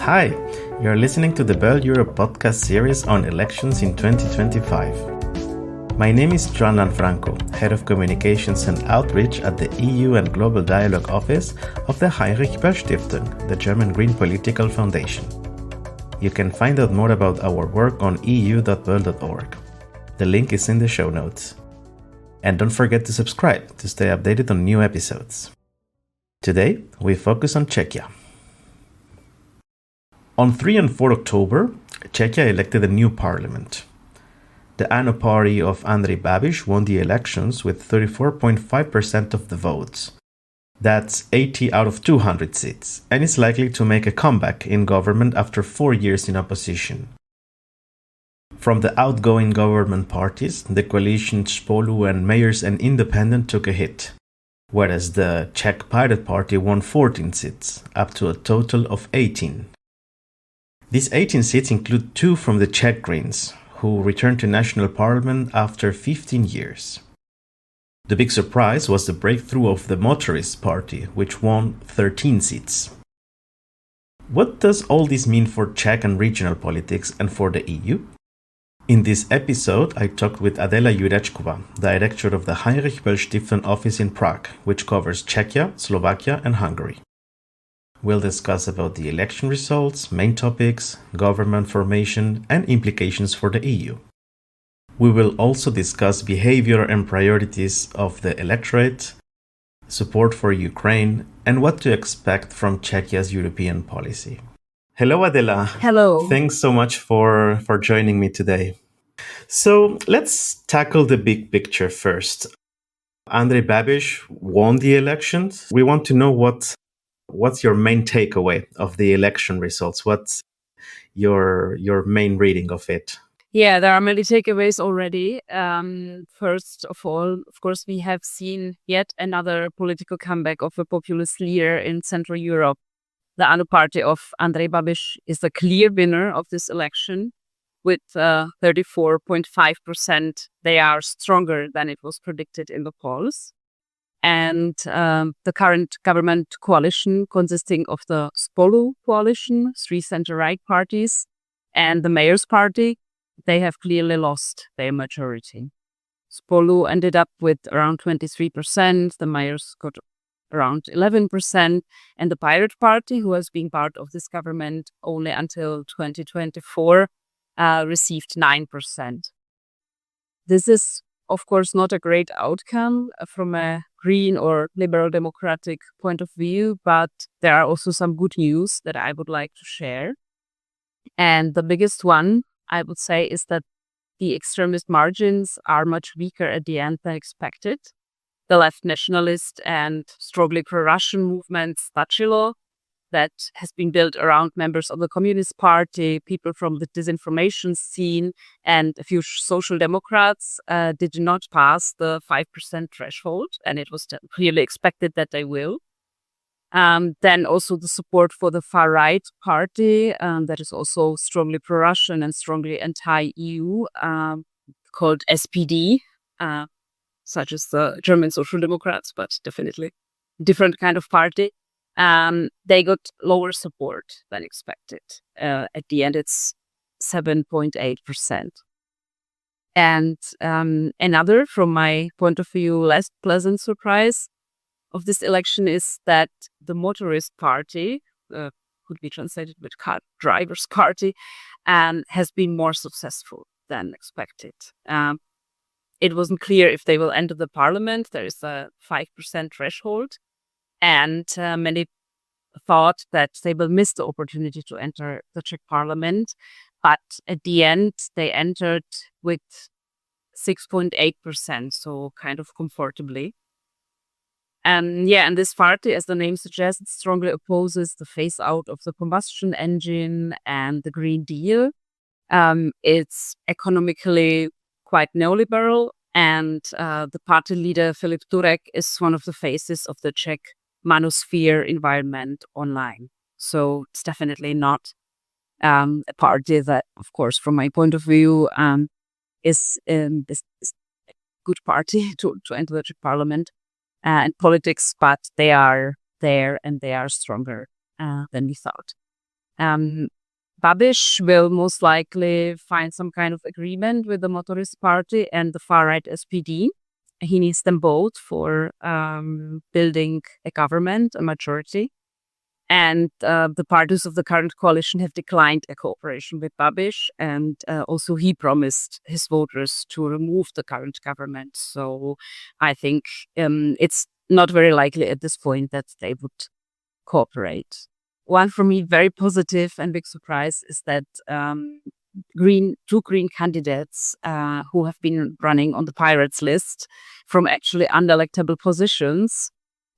Hi, you're listening to the Böll Europe podcast series on elections in 2025. My name is Joan Lanfranco, Head of Communications and Outreach at the EU and Global Dialogue Office of the Heinrich-Böll-Stiftung, the German Green Political Foundation. You can find out more about our work on eu.böll.org. The link is in the show notes. And don't forget to subscribe to stay updated on new episodes. Today, we focus on Czechia. On 3 and 4 October, Czechia elected a new parliament. The ANO party of Andrej Babiš won the elections with 34.5% of the votes. That's 80 out of 200 seats, and is likely to make a comeback in government after 4 years in opposition. From the outgoing government parties, the coalition Spolu and Mayors and Independent took a hit, whereas the Czech Pirate Party won 14 seats, up to a total of 18. These 18 seats include 2 from the Czech Greens, who returned to national parliament after 15 years. The big surprise was the breakthrough of the Motorist Party, which won 13 seats. What does all this mean for Czech and regional politics and for the EU? In this episode, I talked with Adéla Jurečková, director of the Heinrich-Böll-Stiftung office in Prague, which covers Czechia, Slovakia and Hungary. We'll discuss about the election results, main topics, government formation, and implications for the EU. We will also discuss behavior and priorities of the electorate, support for Ukraine, and what to expect from Czechia's European policy. Hello, Adéla. Hello. Thanks so much for joining me today. So let's tackle the big picture first. Andrej Babiš won the elections. We want to know what's your main takeaway of the election results? What's your main reading of it? Yeah, there are many takeaways already. First of all, of course, we have seen yet another political comeback of a populist leader in Central Europe. The ANO party of Andrej Babiš is the clear winner of this election with 34.5%. They are stronger than it was predicted in the polls. And the current government coalition, consisting of the Spolu coalition, 3 center-right parties, and the Mayor's party, they have clearly lost their majority. Spolu ended up with around 23%, the Mayors got around 11%, and the Pirate Party, who has been part of this government only until 2024, received 9%. This is, of course, not a great outcome from a green or liberal democratic point of view, but there are also some good news that I would like to share. And the biggest one, I would say, is that the extremist margins are much weaker at the end than expected. The left nationalist and strongly pro-Russian movement Stachilo, that has been built around members of the Communist Party, people from the disinformation scene, and a few social democrats did not pass the 5% threshold, and it was clearly expected that they will. Then also the support for the far-right party, that is also strongly pro-Russian and strongly anti-EU, called SPD, such as the German Social Democrats, but definitely different kind of party. They got lower support than expected. At the end, it's 7.8%. And another, from my point of view, less pleasant surprise of this election is that the Motorist Party, could be translated with car drivers party, has been more successful than expected. It wasn't clear if they will enter the parliament. There is a 5% threshold. And many thought that they will miss the opportunity to enter the Czech parliament. But at the end, they entered with 6.8%, so kind of comfortably. And this party, as the name suggests, strongly opposes the phase out of the combustion engine and the Green Deal. It's economically quite neoliberal, and the party leader Filip Turek is one of the faces of the Czech manosphere environment online. So it's definitely not a party that, of course, from my point of view, is a good party to enter the Czech parliament and politics, but they are there and they are stronger than we thought. Babiš will most likely find some kind of agreement with the Motorist Party and the far-right SPD. He needs them both for building a government, a majority. And the parties of the current coalition have declined a cooperation with Babiš. And also he promised his voters to remove the current government. So I think it's not very likely at this point that they would cooperate. One for me very positive and big surprise is that two green candidates who have been running on the Pirates list from actually unelectable positions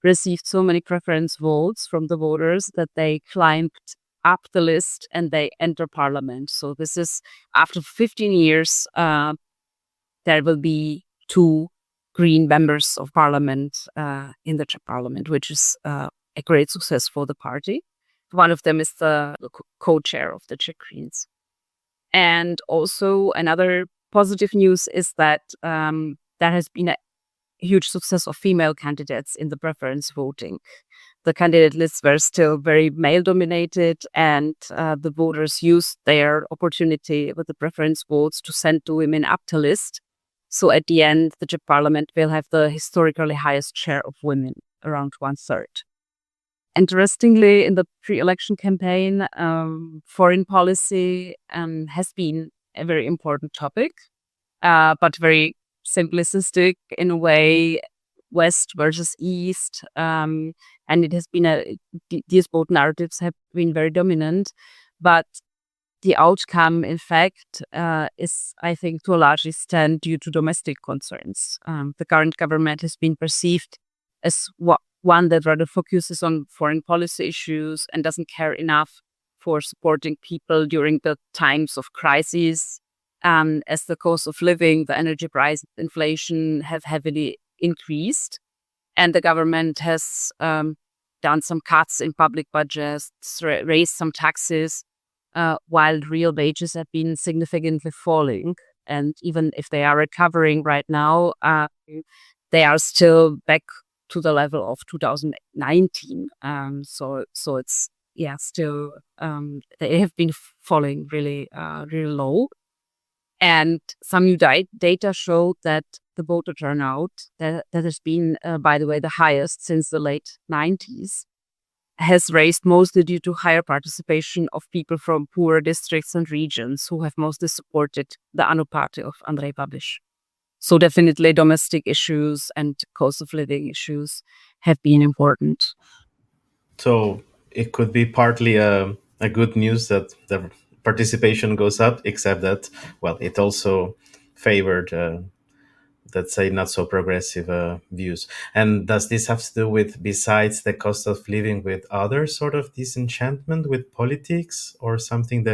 received so many preference votes from the voters that they climbed up the list and they enter parliament. So this is after 15 years, there will be two green members of parliament in the Czech parliament, which is a great success for the party. One of them is the co-chair of the Czech Greens. And also another positive news is that there has been a huge success of female candidates in the preference voting. The candidate lists were still very male-dominated, and the voters used their opportunity with the preference votes to send two women up the list. So at the end, the Czech parliament will have the historically highest share of women, around 1/3. Interestingly, in the pre-election campaign, foreign policy has been a very important topic, but very simplistic in a way, West versus East. And it has been these both narratives have been very dominant. But the outcome, in fact, is, I think, to a large extent due to domestic concerns. The current government has been perceived as one that rather focuses on foreign policy issues and doesn't care enough for supporting people during the times of crises. As the cost of living, the energy price, inflation have heavily increased. And the government has done some cuts in public budgets, raised some taxes, while real wages have been significantly falling. And even if they are recovering right now, they are still back to the level of 2019. So it's, still, they have been falling really low. And some new data showed that the voter turnout, that has been, by the way, the highest since the late 90s, has raised mostly due to higher participation of people from poorer districts and regions who have mostly supported the ANO party of Andrej Babiš. So definitely domestic issues and cost of living issues have been important. So it could be partly a good news that the participation goes up, except that, well, it also favored, let's say, not so progressive views. And does this have to do with, besides the cost of living, with other sort of disenchantment with politics, or something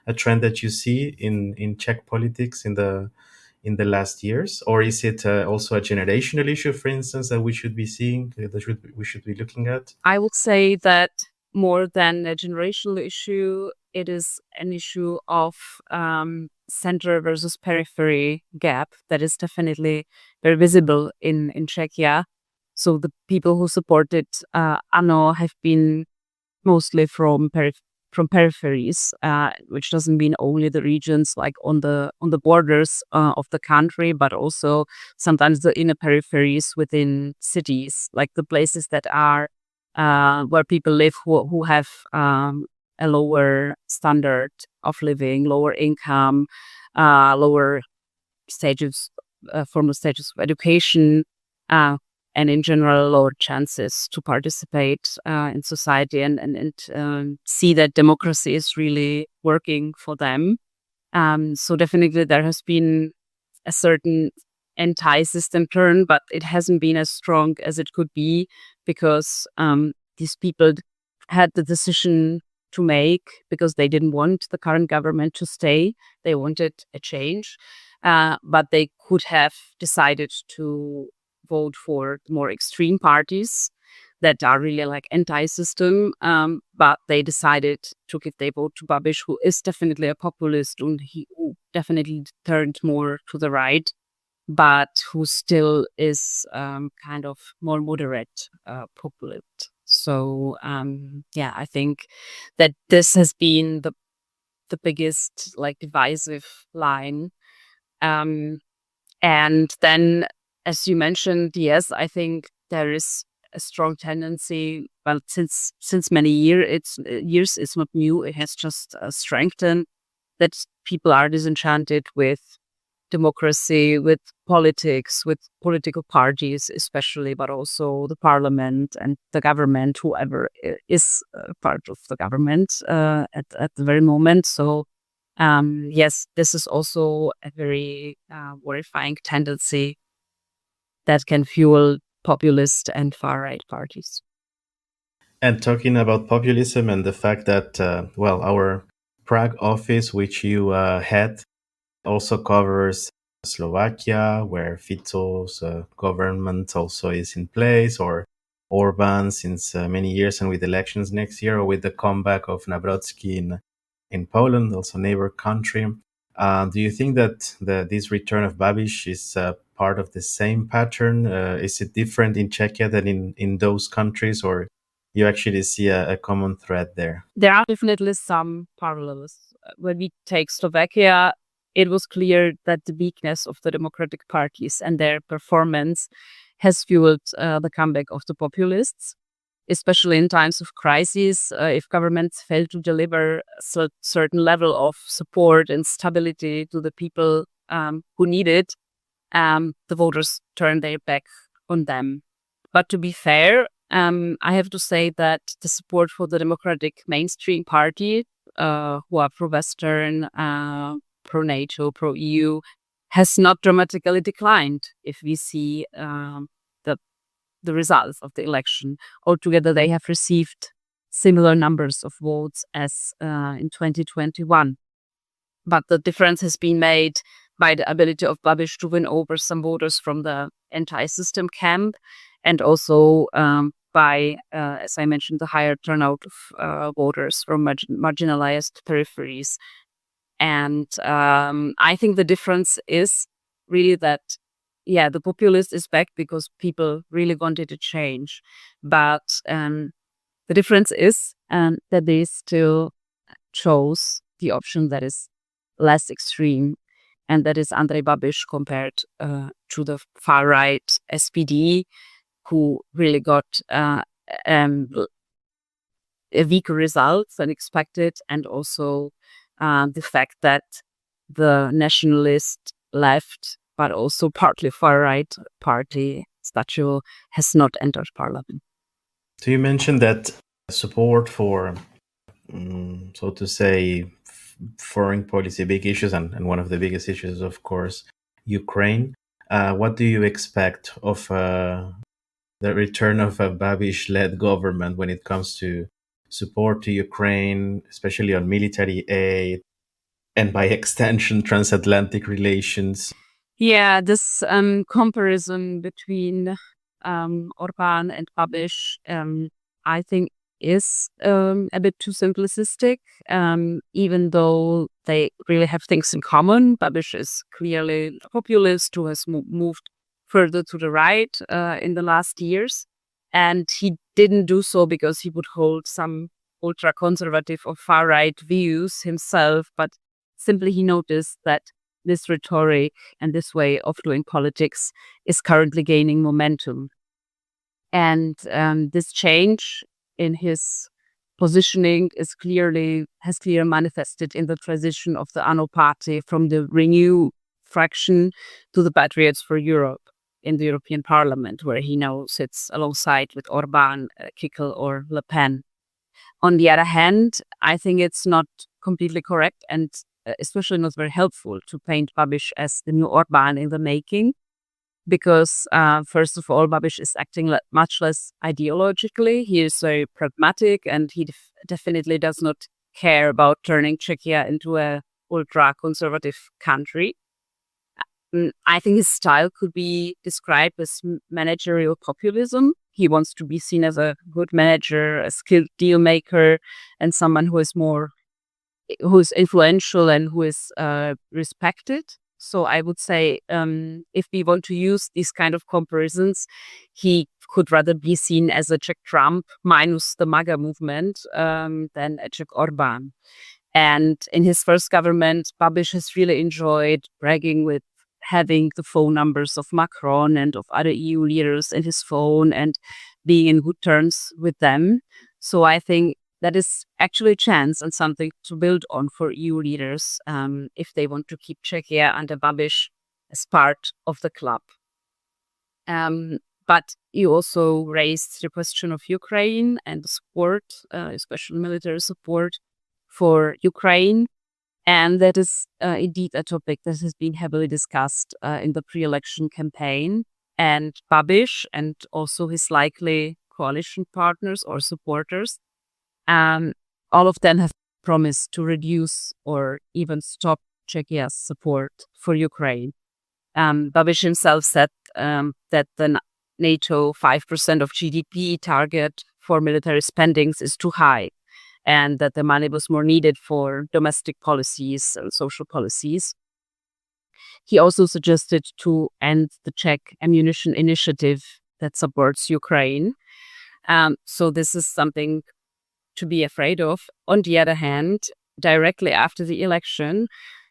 a trend that you see in Czech politics in the last years? Or is it also a generational issue, for instance, that we should be seeing, we should be looking at? I would say that more than a generational issue, it is an issue of center versus periphery gap that is definitely very visible in Czechia. So the people who supported ANO have been mostly from peripheries, which doesn't mean only the regions like on the borders of the country, but also sometimes the inner peripheries within cities, like the places that are where people live who have a lower standard of living, lower income, lower stages, formal stages of education, and in general lower chances to participate in society and see that democracy is really working for them. So definitely there has been a certain anti-system turn, but it hasn't been as strong as it could be because these people had the decision to make because they didn't want the current government to stay. They wanted a change, but they could have decided to vote for more extreme parties that are really like anti-system, but they decided to give their vote to Babiš, who is definitely a populist and who definitely turned more to the right, but who still is kind of more moderate populist. So I think that this has been the biggest divisive line. And then, as you mentioned, yes, I think there is a strong tendency. Well, since many years, it's not new. It has just strengthened that people are disenchanted with democracy, with politics, with political parties, especially, but also the parliament and the government, whoever is part of the government at the very moment. So, yes, this is also a very horrifying tendency that can fuel populist and far-right parties. And talking about populism and the fact that, our Prague office, which you head, also covers Slovakia, where Fico's government also is in place, or Orban since many years, and with elections next year, or with the comeback of Nawrocki in Poland, also neighbor country. Do you think that this return of Babiš is part of the same pattern? Is it different in Czechia than in those countries, or you actually see a common thread there? There are definitely some parallels. When we take Slovakia, it was clear that the weakness of the democratic parties and their performance has fueled the comeback of the populists, especially in times of crisis. If governments fail to deliver a certain level of support and stability to the people who need it, the voters turn their back on them. But to be fair, I have to say that the support for the democratic mainstream party, who are pro-Western, pro-NATO, pro-EU, has not dramatically declined if we see the results of the election. Altogether, they have received similar numbers of votes as in 2021. But the difference has been made by the ability of Babiš to win over some voters from the anti-system camp, and also by, as I mentioned, the higher turnout of voters from marginalized peripheries. And I think the difference is really that, the populist is back because people really wanted a change. But the difference is that they still chose the option that is less extreme, and that is Andrej Babiš compared to the far-right SPD, who really got a weaker results than expected, and also the fact that the nationalist left, but also partly far-right party, Stachio, has not entered parliament. So you mentioned that support for, so to say, foreign policy big issues, and one of the biggest issues is, of course, Ukraine. What do you expect of the return of a Babiš-led government when it comes to support to Ukraine, especially on military aid and by extension transatlantic relations? Yeah, this comparison between Orban and Babiš, I think, is a bit too simplistic, even though they really have things in common. Babiš is clearly a populist who has moved further to the right in the last years. And he didn't do so because he would hold some ultra-conservative or far-right views himself, but simply he noticed that this rhetoric and this way of doing politics is currently gaining momentum. And this change in his positioning has clearly manifested in the transition of the ANO party from the Renew fraction to the Patriots for Europe in the European Parliament, where he now sits alongside with Orban, Kikel, or Le Pen. On the other hand, I think it's not completely correct and especially not very helpful to paint Babiš as the new Orban in the making, because first of all, Babiš is acting much less ideologically. He is very pragmatic, and he definitely does not care about turning Czechia into a ultra-conservative country. I think his style could be described as managerial populism. He wants to be seen as a good manager, a skilled deal maker, and someone who is influential and who is respected. So I would say if we want to use these kind of comparisons, he could rather be seen as a Czech Trump minus the MAGA movement than a Czech Orbán. And in his first government, Babiš has really enjoyed bragging with having the phone numbers of Macron and of other EU leaders in his phone and being in good terms with them. So I think that is actually a chance and something to build on for EU leaders if they want to keep Czechia under Babiš as part of the club. But you also raised the question of Ukraine and the support, especially military support for Ukraine. And that is indeed a topic that has been heavily discussed in the pre-election campaign. And Babiš and also his likely coalition partners or supporters, all of them have promised to reduce or even stop Czechia's support for Ukraine. Babiš himself said that the NATO 5% of GDP target for military spendings is too high, and that the money was more needed for domestic policies and social policies. He also suggested to end the Czech ammunition initiative that supports Ukraine. So this is something to be afraid of. On the other hand, directly after the election,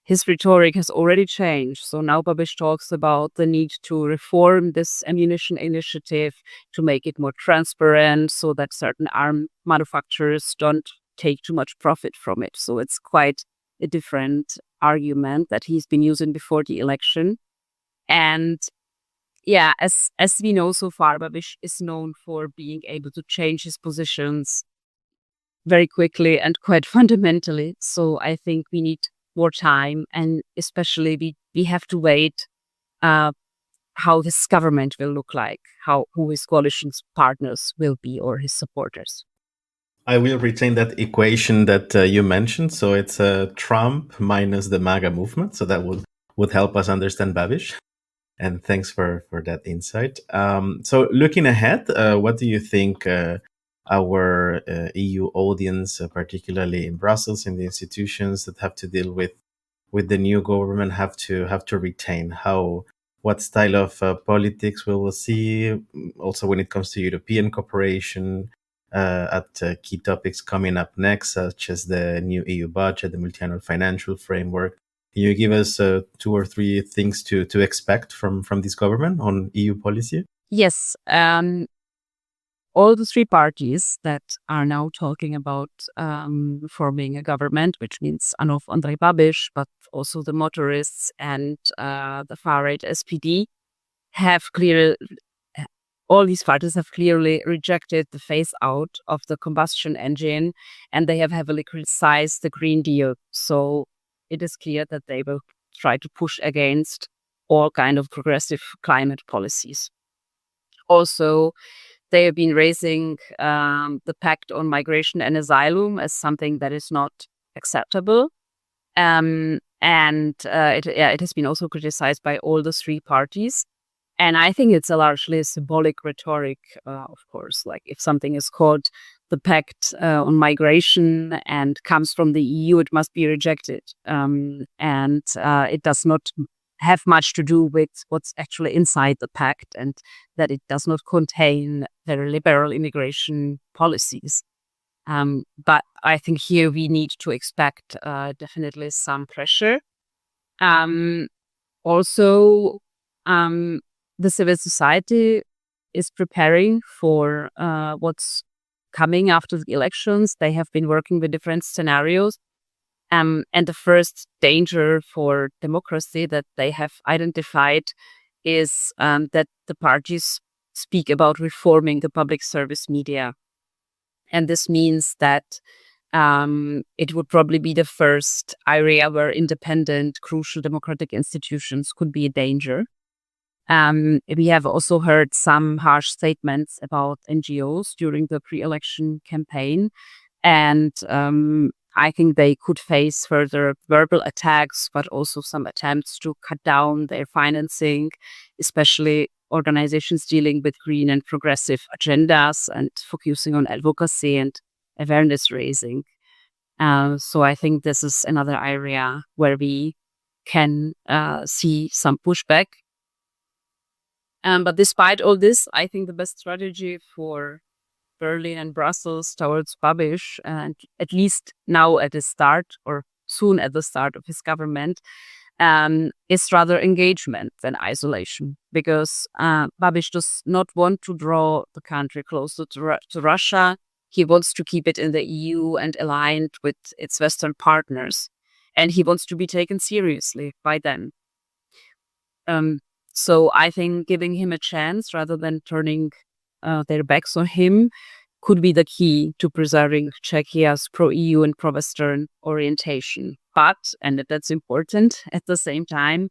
his rhetoric has already changed. So now Babiš talks about the need to reform this ammunition initiative, to make it more transparent so that certain arm manufacturers don't take too much profit from it. So it's quite a different argument that he's been using before the election. And yeah, as we know so far, Babiš is known for being able to change his positions very quickly and quite fundamentally. So I think we need more time, and especially we have to wait how his government will look like, who his coalition partners will be or his supporters. I will retain that equation that you mentioned. So it's Trump minus the MAGA movement. So that would help us understand Babiš. And thanks for that insight. So looking ahead, what do you think our EU audience, particularly in Brussels, in the institutions that have to deal with the new government, have to retain? What style of politics we will see? Also, when it comes to European cooperation, at key topics coming up next, such as the new EU budget, the multi-annual financial framework. Can you give us 2 or 3 things to expect from this government on EU policy? Yes. All the 3 parties that are now talking about forming a government, which means Andrej Babiš, but also the motorists and the far-right SPD, all these parties have clearly rejected the phase out of the combustion engine, and they have heavily criticized the Green Deal. So it is clear that they will try to push against all kind of progressive climate policies. Also, they have been raising the Pact on Migration and Asylum as something that is not acceptable. And it has been also criticized by all the 3 parties. And I think it's a largely symbolic rhetoric, of course. Like if something is called the Pact on Migration and comes from the EU, it must be rejected. And it does not have much to do with what's actually inside the pact, and that it does not contain very liberal immigration policies. But I think here we need to expect definitely some pressure. Also, the civil society is preparing for what's coming after the elections. They have been working with different scenarios. And the first danger for democracy that they have identified is that the parties speak about reforming the public service media. And this means that it would probably be the first area where independent, crucial democratic institutions could be a danger. We have also heard some harsh statements about NGOs during the pre-election campaign. And I think they could face further verbal attacks, but also some attempts to cut down their financing, especially organizations dealing with green and progressive agendas and focusing on advocacy and awareness raising. So I think this is another area where we can see some pushback. But despite all this, I think the best strategy for Berlin and Brussels towards Babiš, and at least now at the start or soon at the start of his government, is rather engagement than isolation, because Babiš does not want to draw the country closer to Russia. He wants to keep it in the EU and aligned with its Western partners, and he wants to be taken seriously by them. So I think giving him a chance rather than turning their backs on him could be the key to preserving Czechia's pro-EU and pro-Western orientation. But, and that's important, at the same time,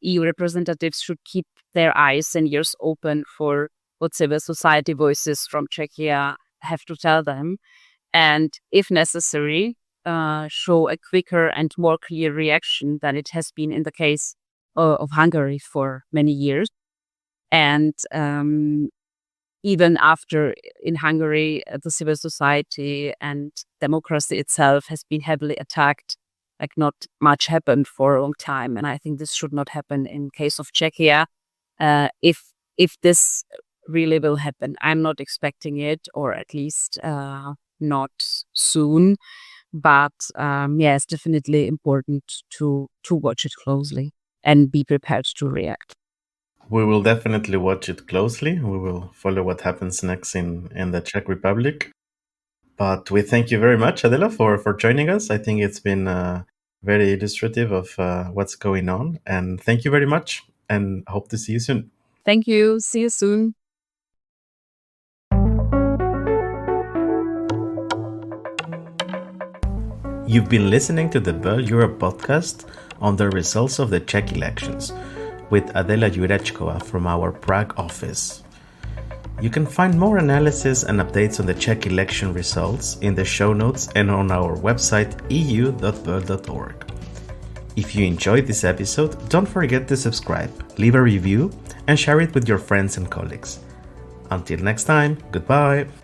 EU representatives should keep their eyes and ears open for what civil society voices from Czechia have to tell them, and if necessary, show a quicker and more clear reaction than it has been in the case of Hungary for many years. And even after in Hungary, the civil society and democracy itself has been heavily attacked, like not much happened for a long time. And I think this should not happen in case of Czechia. If this really will happen, I'm not expecting it, or at least not soon. But it's definitely important to watch it closely and be prepared to react. We will definitely watch it closely. We will follow what happens next in the Czech Republic. But we thank you very much, Adéla, for joining us. I think it's been very illustrative of what's going on. And thank you very much, and hope to see you soon. Thank you. See you soon. You've been listening to the Böll Europe podcast on the results of the Czech elections with Adéla Jurečková from our Prague office. You can find more analysis and updates on the Czech election results in the show notes and on our website eu.böll.org. If you enjoyed this episode, don't forget to subscribe, leave a review, and share it with your friends and colleagues. Until next time, goodbye!